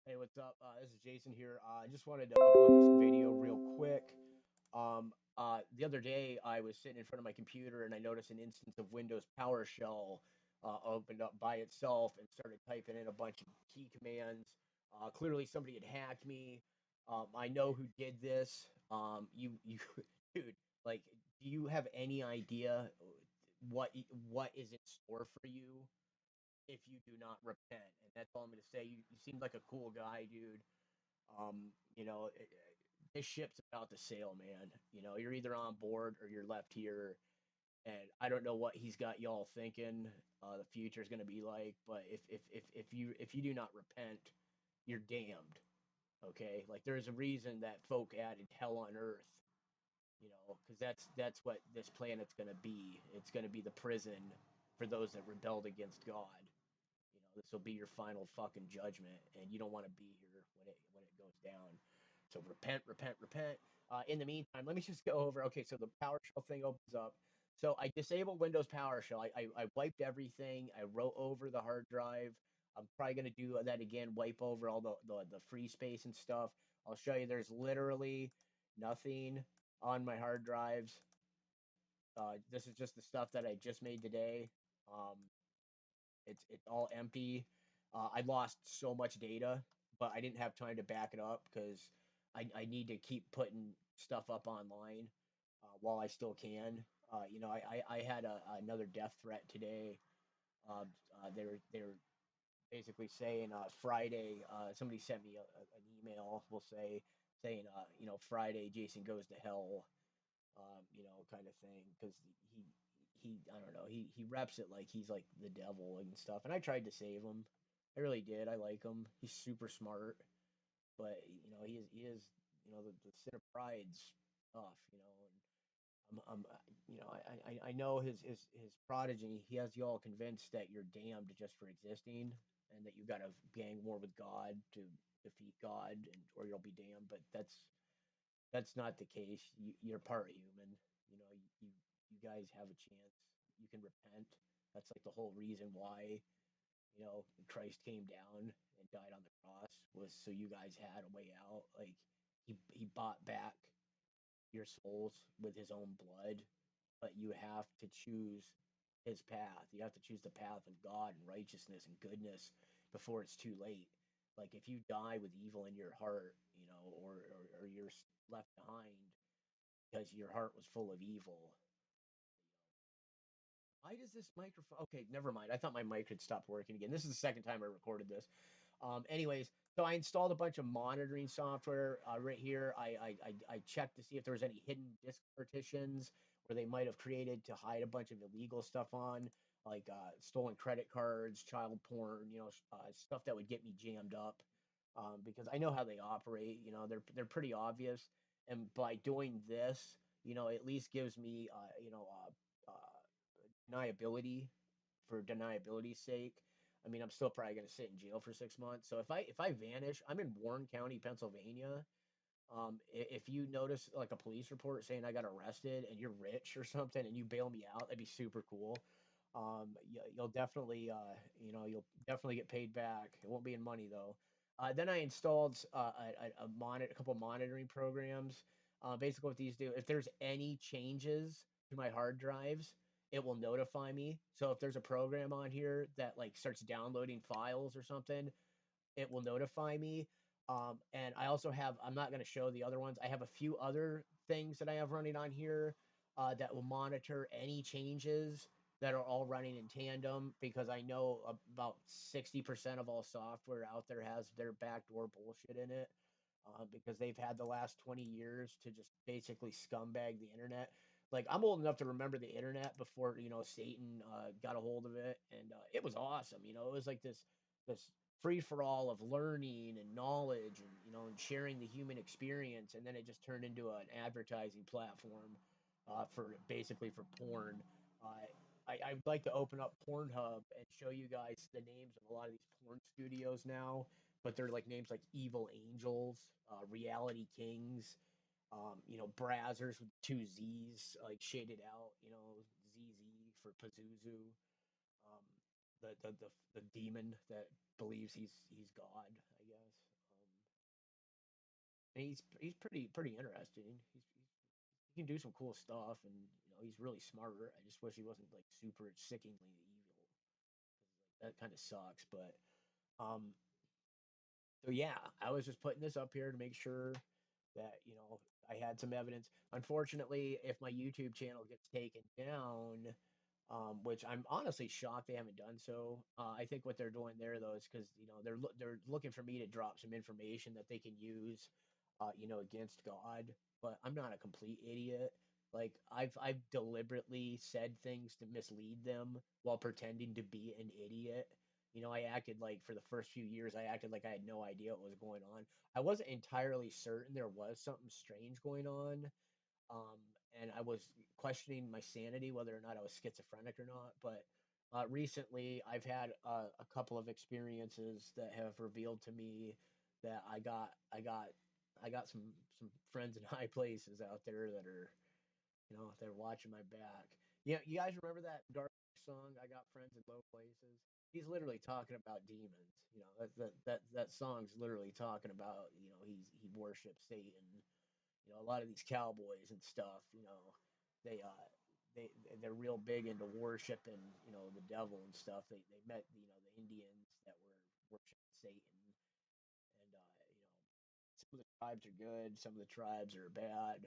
Hey, what's up? This is Jason here. I just wanted to upload this video real quick. The other day, I was sitting in front of my computer and I noticed an instance of Windows PowerShell opened up by itself and started typing in a bunch of key commands. Clearly, somebody had hacked me. I know who did this. Dude, like, do you have any idea what is in store for you if you do not repent? And that's all I'm going to say. You seem like a cool guy, dude. You know, this ship's about to sail, man. You know, you're either on board or you're left here. And I don't know what he's got y'all thinking the future is going to be like. But if you do not repent, you're damned. Okay, like there's a reason that folk added hell on earth. You know, because that's what this planet's going to be. It's going to be the prison for those that rebelled against God. You know, this will be your final fucking judgment, and you don't want to be here when it goes down. So repent, repent, repent. In the meantime, let me just go over. Okay, so the PowerShell thing opens up. So I disabled Windows PowerShell. I wiped everything. I wrote over the hard drive. I'm probably gonna do that again. Wipe over all the free space and stuff. I'll show you. There's literally nothing on my hard drives. This is just the stuff that I just made today. Um, it's all empty. I lost so much data, but I didn't have time to back it up because I need to keep putting stuff up online while I still can. You know, I had another death threat today. They were basically saying Friday. Somebody sent me an email. We'll say saying you know, Friday Jason goes to hell. You know, kind of thing, because he I don't know, he reps it like he's like the devil and stuff. And I tried to save him. I really did. I like him. He's super smart, but you know, he is you know, the sin of pride's tough. You know, and I'm you know, I know his progeny. He has you all convinced that you're damned just for existing, and that you got to gang war with God to defeat God, and or you'll be damned. But that's not the case. You're part human. You know, you guys have a chance. You can repent. That's like the whole reason why, you know, Christ came down and died on the cross, was so you guys had a way out. Like he bought back your souls with his own blood, but you have to choose his path. You have to choose the path of God and righteousness and goodness before it's too late. Like if you die with evil in your heart, you know, or you're left behind because your heart was full of evil. Why does this microphone? Okay, never mind. I thought my mic had stopped working again. This is the second time I recorded this. Anyways, so I installed a bunch of monitoring software right here. I checked to see if there was any hidden disk partitions where they might have created to hide a bunch of illegal stuff on, like stolen credit cards, child porn, you know, stuff that would get me jammed up. Because I know how they operate. You know, they're pretty obvious, and by doing this, you know, at least gives me, you know, deniability for deniability's sake. I mean, I'm still probably going to sit in jail for 6 months. So if I vanish, I'm in Warren County, Pennsylvania. If you notice like a police report saying I got arrested and you're rich or something and you bail me out, that'd be super cool. You'll definitely, you know, you'll definitely get paid back. It won't be in money though. Then I installed a couple monitoring programs. Basically, what these do, if there's any changes to my hard drives, it will notify me. So if there's a program on here that like starts downloading files or something, it will notify me. And I also have, I'm not going to show the other ones. I have a few other things that I have running on here that will monitor any changes that are all running in tandem, because I know about 60% of all software out there has their backdoor bullshit in it, because they've had the last 20 years to just basically scumbag the internet. Like I'm old enough to remember the internet before, you know, Satan got a hold of it, and it was awesome. You know, it was like this free for all of learning and knowledge, and you know, and sharing the human experience, and then it just turned into an advertising platform for basically for porn. Uh, I'd like to open up Pornhub and show you guys the names of a lot of these porn studios now, but they're like names like Evil Angels, Reality Kings, you know, Brazzers with two Z's like shaded out, you know, ZZ for Pazuzu, um, the demon that believes he's God, I guess. And he's pretty interesting. He can do some cool stuff, and he's really smart. I just wish he wasn't like super sickeningly evil. That kind of sucks. But um, so yeah, I was just putting this up here to make sure that I had some evidence. Unfortunately, if my YouTube channel gets taken down, which I'm honestly shocked they haven't done so. I think what they're doing there though is because they're looking for me to drop some information that they can use, against God. But I'm not a complete idiot. Like I've deliberately said things to mislead them while pretending to be an idiot. I acted like for the first few years, I acted like I had no idea what was going on. I wasn't entirely certain there was something strange going on, um, and I was questioning my sanity, whether or not I was schizophrenic or not. But recently, I've had a couple of experiences that have revealed to me that I got some friends in high places out there that are they're watching my back. Yeah, you guys remember that dark song? I got friends in low places. He's literally talking about demons. That song's literally talking about he worships Satan. A lot of these cowboys and stuff, they they're real big into worshiping, the devil and stuff. They met, the Indians that were worshiping Satan, and some of the tribes are good, some of the tribes are bad.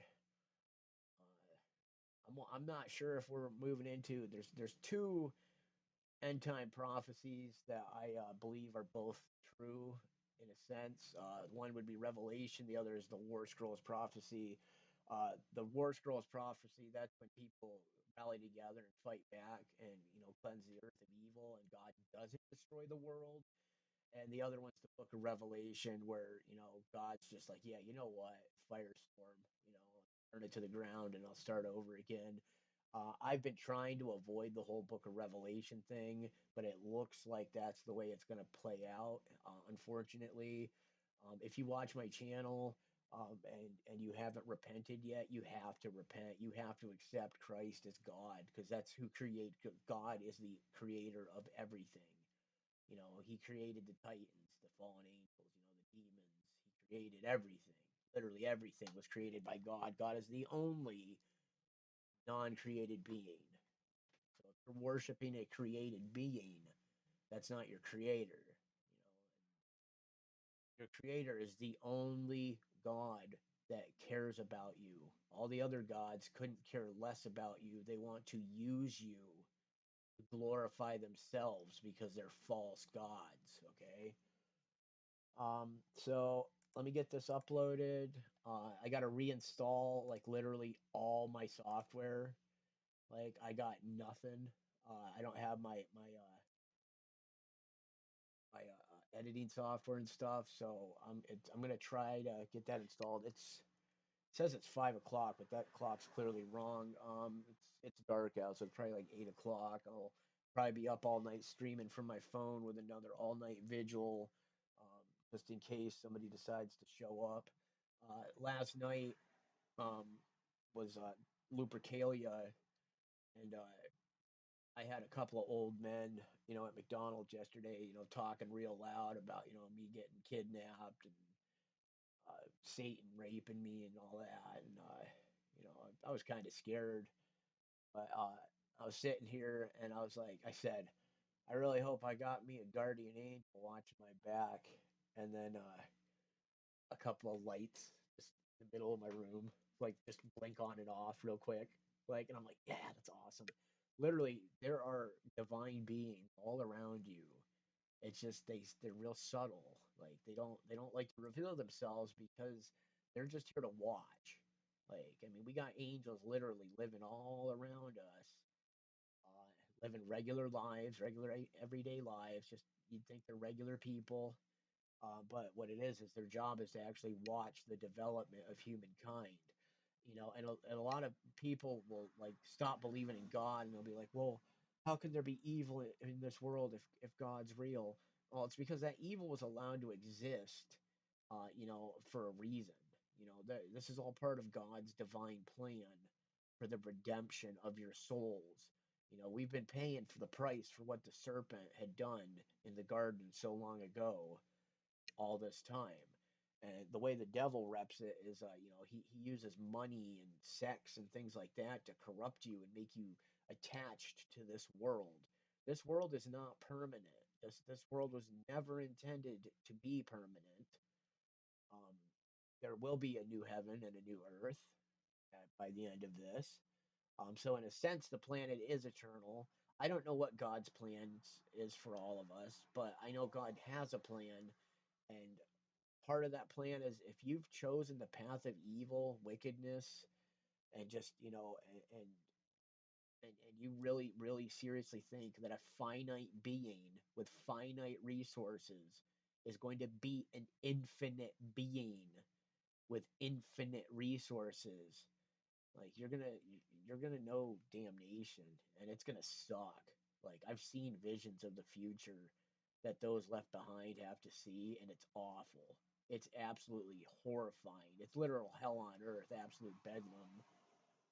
I'm not sure if we're moving into there's two end time prophecies that I believe are both true in a sense. One would be Revelation, the other is the War Scrolls prophecy. The War Scrolls prophecy, that's when people rally together and fight back and cleanse the earth of evil, and God doesn't destroy the world. And the other one's the Book of Revelation, where God's just like, yeah, you know what, firestorm, turn it to the ground, and I'll start over again. I've been trying to avoid the whole Book of Revelation thing, but it looks like that's the way it's going to play out. Unfortunately, if you watch my channel, and you haven't repented yet, you have to repent. You have to accept Christ as God, because that's who created. God is the creator of everything. He created the Titans, the fallen angels, the demons. He created everything. Literally everything was created by God. God is the only non-created being. So if you're worshiping a created being, that's not your creator. Your creator is the only God that cares about you. All the other gods couldn't care less about you. They want to use you to glorify themselves because they're false gods, okay? So let me get this uploaded. I got to reinstall like literally all my software. Like I got nothing. I don't have my editing software and stuff. So I'm gonna try to get that installed. It says it's 5 o'clock, but that clock's clearly wrong. It's dark out, so it's probably like 8 o'clock. I'll probably be up all night streaming from my phone with another all night vigil, just in case somebody decides to show up. Last night um, was Lupercalia, and I had a couple of old men, at McDonald's yesterday, talking real loud about, me getting kidnapped and Satan raping me and all that. And, I was kind of scared, but I was sitting here and I was like, I said, I really hope I got me a guardian angel watching my back. And then a couple of lights just in the middle of my room, like just blink on and off real quick. Like, and I'm like, yeah, that's awesome. Literally, there are divine beings all around you. It's just they're real subtle. Like they don't like to reveal themselves because they're just here to watch. Like, I mean, we got angels literally living all around us, living regular lives, regular everyday lives. Just you'd think they're regular people, but what it is their job is to actually watch the development of humankind. And a lot of people will like stop believing in God, and they'll be like, well, how can there be evil in this world if God's real? Well, it's because that evil was allowed to exist, for a reason. This is all part of God's divine plan for the redemption of your souls. We've been paying for the price for what the serpent had done in the garden so long ago, all this time. And the way the devil reps it is, he uses money and sex and things like that to corrupt you and make you attached to this world. This world is not permanent. This world was never intended to be permanent. Um, there will be a new heaven and a new earth by the end of this. So in a sense, the planet is eternal. I don't know what God's plans is for all of us, but I know God has a plan, and part of that plan is if you've chosen the path of evil, wickedness, and just and you really, really seriously think that a finite being with finite resources is going to beat an infinite being with infinite resources, like you're gonna know damnation, and it's gonna suck. Like I've seen visions of the future that those left behind have to see, and it's awful. It's absolutely horrifying. It's literal hell on earth, absolute bedlam.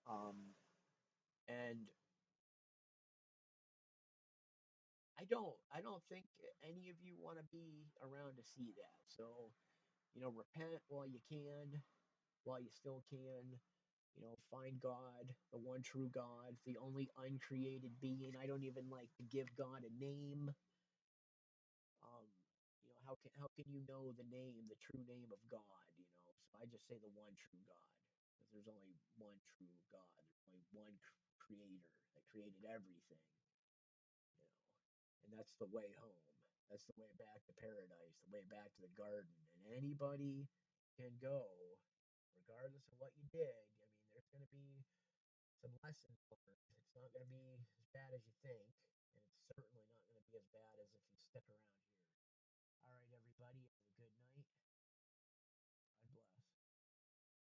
Um, and I don't think any of you want to be around to see that. So, repent while you can, while you still can. Find God, the one true God, the only uncreated being. I don't even like to give God a name. Um, how can you know the name, the true name of God? So I just say the one true God, because there's only one true God. There's only one creator that created everything. You know, and that's the way home. That's the way back to paradise, the way back to the garden. And anybody can go, regardless of what you did. I mean, there's going to be some lessons learned. It's not going to be as bad as you think, and it's certainly not going to be as bad as if you stick around here. All right, everybody, have a good